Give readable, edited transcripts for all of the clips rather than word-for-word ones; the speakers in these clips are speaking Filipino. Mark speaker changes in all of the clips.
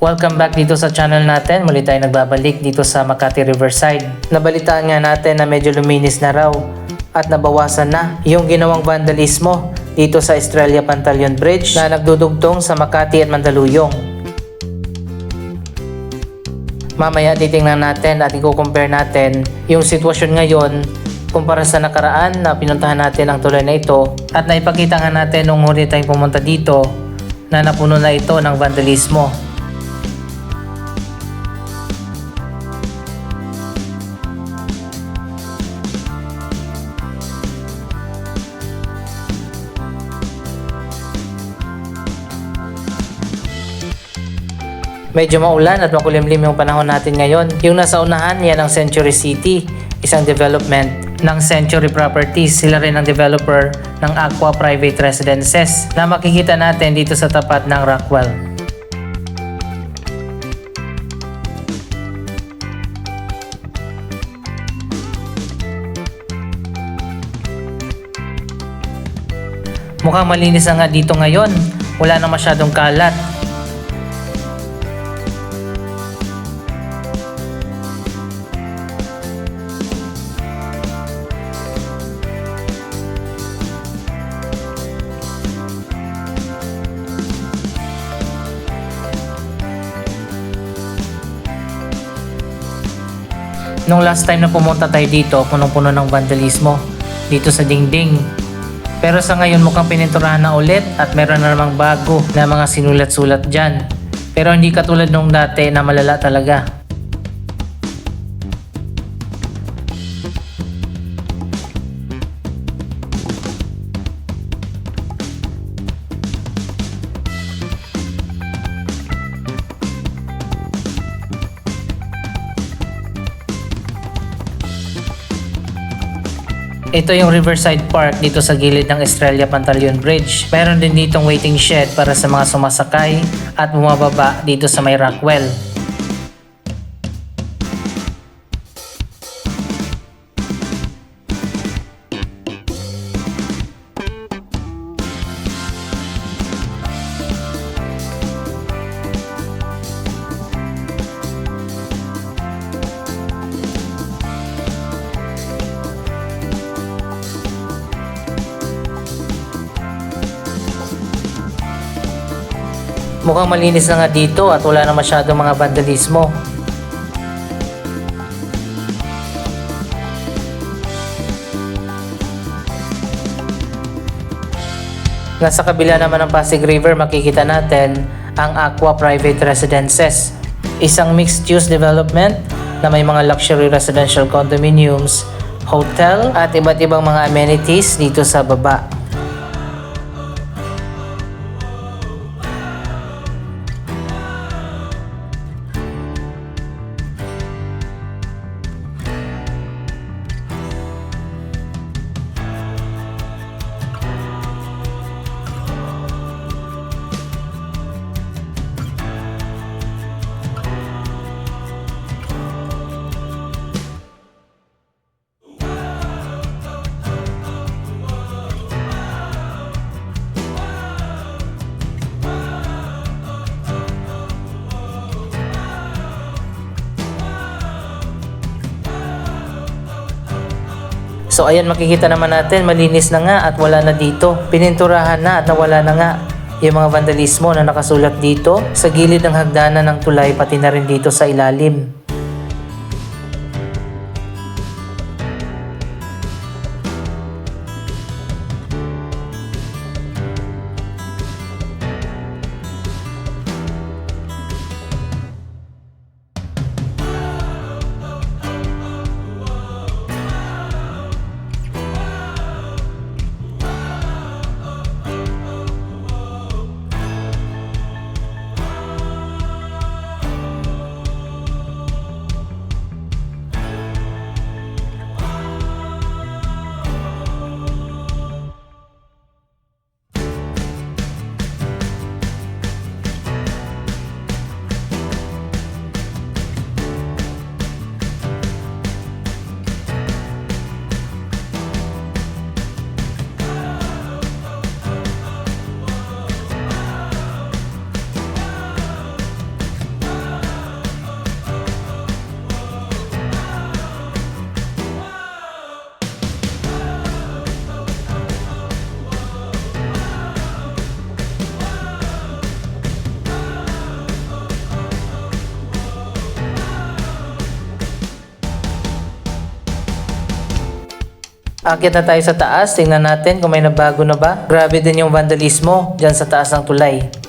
Speaker 1: Welcome back dito sa channel natin. Muli tayo nagbabalik dito sa Makati Riverside. Nabalitaan nga natin na medyo luminis na raw at nabawasan na yung ginawang vandalismo dito sa Estrella Pantaleon Bridge na nagdudugtong sa Makati at Mandaluyong. Mamaya titingnan natin at i-compare natin yung sitwasyon ngayon kumpara sa nakaraan na pinuntahan natin ang tulay na ito at naipakita nga natin nung huli tayong pumunta dito na napuno na ito ng vandalismo. Medyo maulan at makulimlim yung panahon natin ngayon. Yung nasa unahan, yan ang Century City, isang development ng Century Properties. Sila rin ang developer ng Aqua Private Residences na makikita natin dito sa tapat ng Rockwell. Mukhang malinis na nga dito ngayon. Wala na masyadong kalat. Nung last time na pumunta tayo dito, punong-puno ng vandalismo dito sa dingding. Pero sa ngayon mukhang pininturahan na ulit at meron na namang bago na mga sinulat-sulat dyan. Pero hindi katulad nung dati na malala talaga. Ito yung Riverside Park dito sa gilid ng Estrella Pantaleon Bridge. Meron din ditong waiting shed para sa mga sumasakay at bumababa dito sa may Rockwell. Mukhang malinis na nga dito at wala na masyadong mga vandalismo. Nasa kabila naman ng Pasig River makikita natin ang Aqua Private Residences. Isang mixed-use development na may mga luxury residential condominiums, hotel at iba't ibang mga amenities dito sa baba. So ayan, makikita naman natin malinis na nga at wala na dito. Pininturahan na at nawala na nga yung mga vandalismo na nakasulat dito sa gilid ng hagdanan ng tulay pati na rin dito sa ilalim. Akyat na tayo sa taas, tingnan natin kung may nabago na ba. Grabe din yung vandalismo dyan sa taas ng tulay.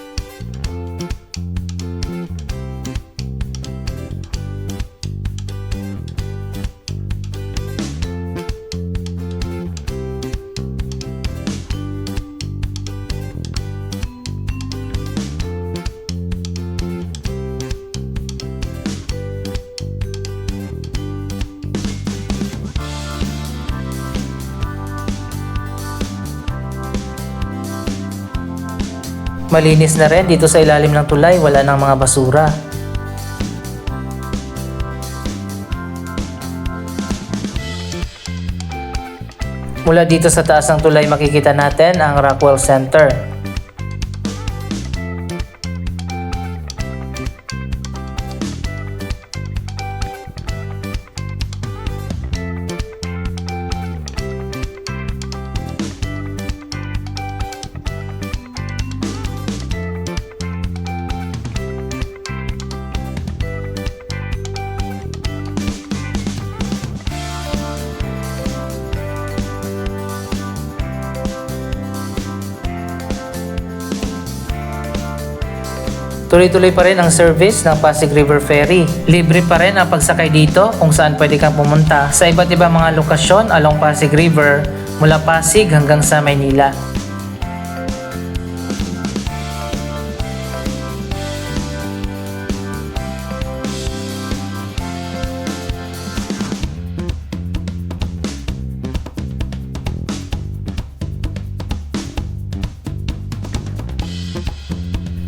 Speaker 1: Malinis na rin dito sa ilalim ng tulay, wala nang mga basura. Mula dito sa taas ng tulay makikita natin ang Rockwell Center. Tuloy-tuloy pa rin ang service ng Pasig River Ferry. Libre pa rin ang pagsakay dito kung saan pwede kang pumunta sa iba't ibang mga lokasyon along Pasig River mula Pasig hanggang sa Maynila.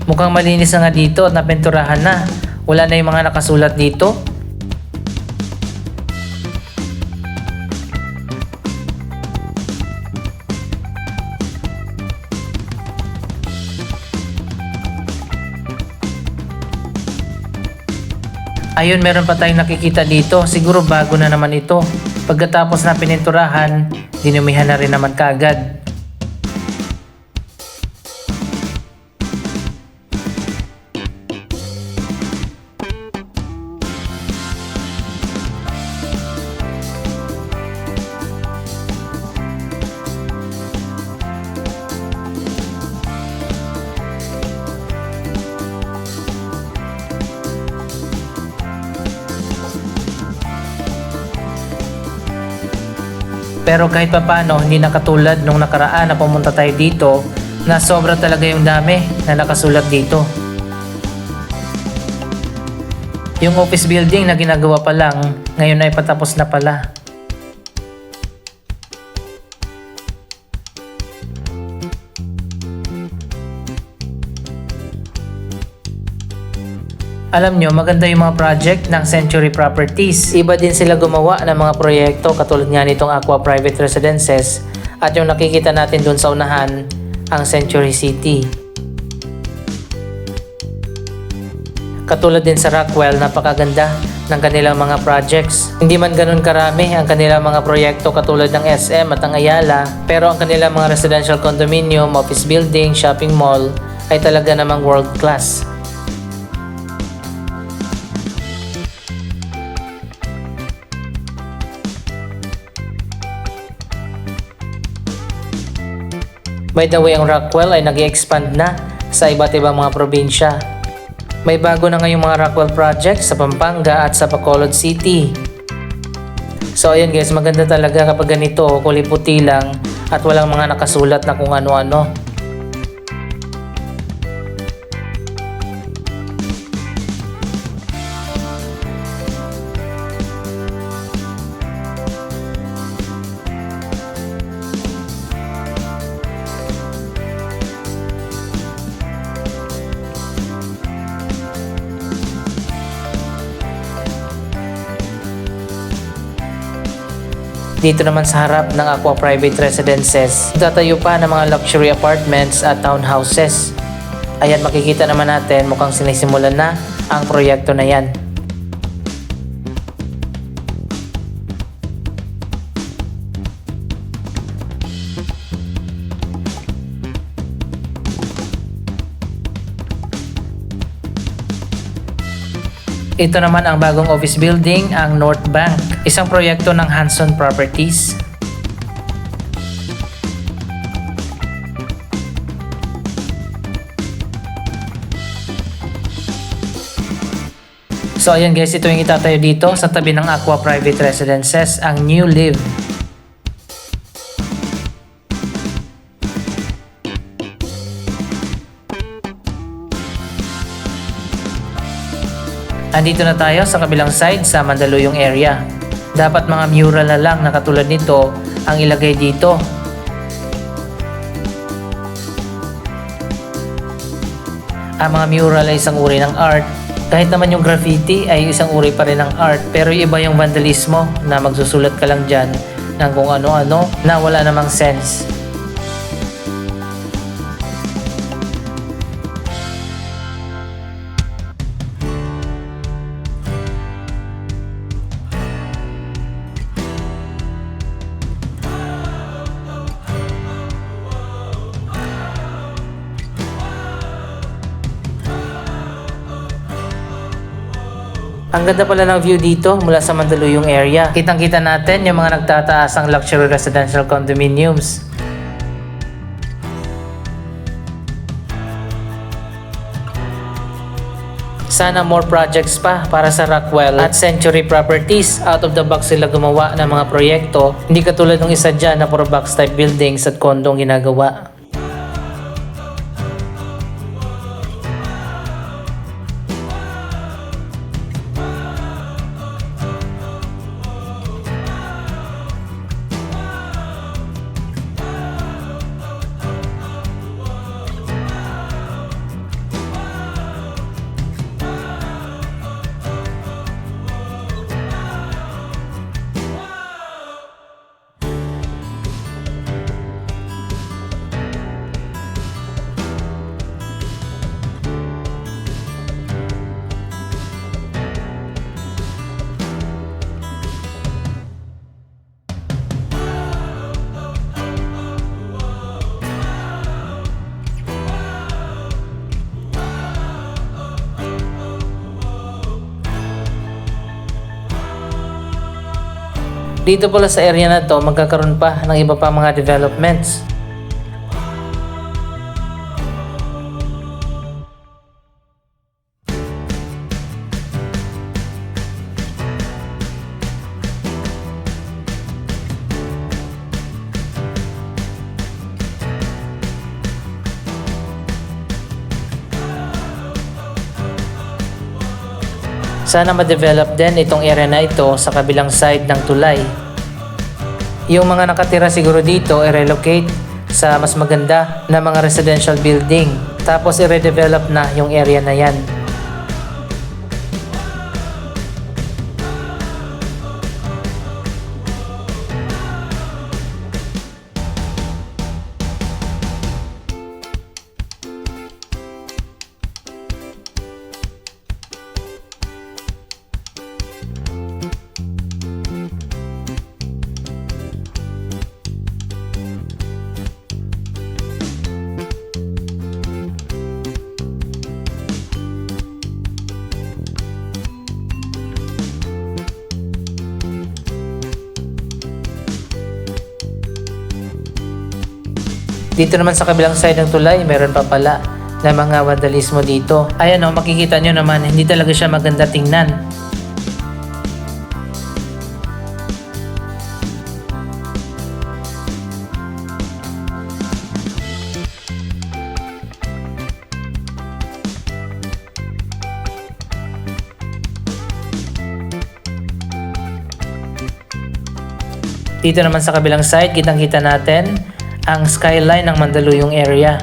Speaker 1: Mukhang malinis na nga dito at napinturahan na. Wala na yung mga nakasulat dito. Ayun, meron pa tayong nakikita dito. Siguro bago na naman ito. Pagkatapos na pininturahan, dinumihan na rin naman kaagad. Pero kahit pa paano, hindi na katulad nung nakaraan na pumunta tayo dito na sobra talaga yung dami na nakasulat dito. Yung office building na ginagawa pa lang, ngayon ay patapos na pala. Alam nyo, maganda yung mga project ng Century Properties. Iba din sila gumawa ng mga proyekto katulad nga nitong Aqua Private Residences at yung nakikita natin dun sa unahan, ang Century City. Katulad din sa Rockwell, napakaganda ng kanilang mga projects. Hindi man ganun karami ang kanilang mga proyekto katulad ng SM at ang Ayala, pero ang kanilang mga residential condominium, office building, shopping mall ay talaga namang world class. By the way, ang Rockwell ay nag-i-expand na sa iba't ibang mga probinsya. May bago na ngayong mga Rockwell projects sa Pampanga at sa Bacolod City. So ayan guys, maganda talaga kapag ganito, kulay puti lang at walang mga nakasulat na kung ano-ano. Dito naman sa harap ng Aqua Private Residences, tatayo pa ng mga luxury apartments at townhouses. Ayan, makikita naman natin mukhang sinisimulan na ang proyekto na yan. Ito naman ang bagong office building, ang North Bank, isang proyekto ng Hanson Properties. So ayan guys, ito yung itatayo dito sa tabi ng Aqua Private Residences, ang New Live. Andito na tayo sa kabilang side sa Mandaluyong area. Dapat mga mural na lang na katulad nito ang ilagay dito. Ang mga mural ay isang uri ng art. Kahit naman yung graffiti ay isang uri pa rin ng art, pero iba yung vandalismo na magsusulat ka lang dyan ng kung ano-ano na wala namang sense. Ang ganda pala ng view dito mula sa Mandaluyong area. Kitang-kita natin yung mga nagtataasang luxury residential condominiums. Sana more projects pa para sa Rockwell at Century Properties. Out of the box sila gumawa ng mga proyekto. Hindi katulad ng isa dyan na puro box type buildings at kondong ginagawa. Dito pala sa area na to, magkakaroon pa ng iba pa mga developments. Sana ma-develop din itong area na ito sa kabilang side ng tulay. Yung mga nakatira siguro dito i-relocate sa mas maganda na mga residential building. Tapos i-redevelop na yung area na yan. Dito naman sa kabilang side ng tulay, meron pa pala na mga vandalismo dito. Ayan o, makikita nyo naman, hindi talaga siya maganda tingnan. Dito naman sa kabilang side, kitang-kita natin ang skyline ng Mandaluyong area.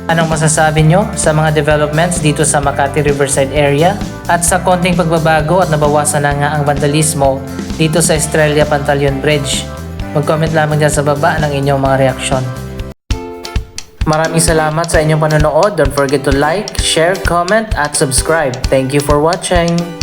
Speaker 1: Anong masasabi nyo sa mga developments dito sa Makati Riverside area? At sa konting pagbabago at nabawasan na nga ang vandalismo dito sa Estrella Pantaleon Bridge? Mag-comment lamang dyan sa baba ng inyong mga reaksyon. Maraming salamat sa inyong panonood. Don't forget to like, share, comment at subscribe. Thank you for watching!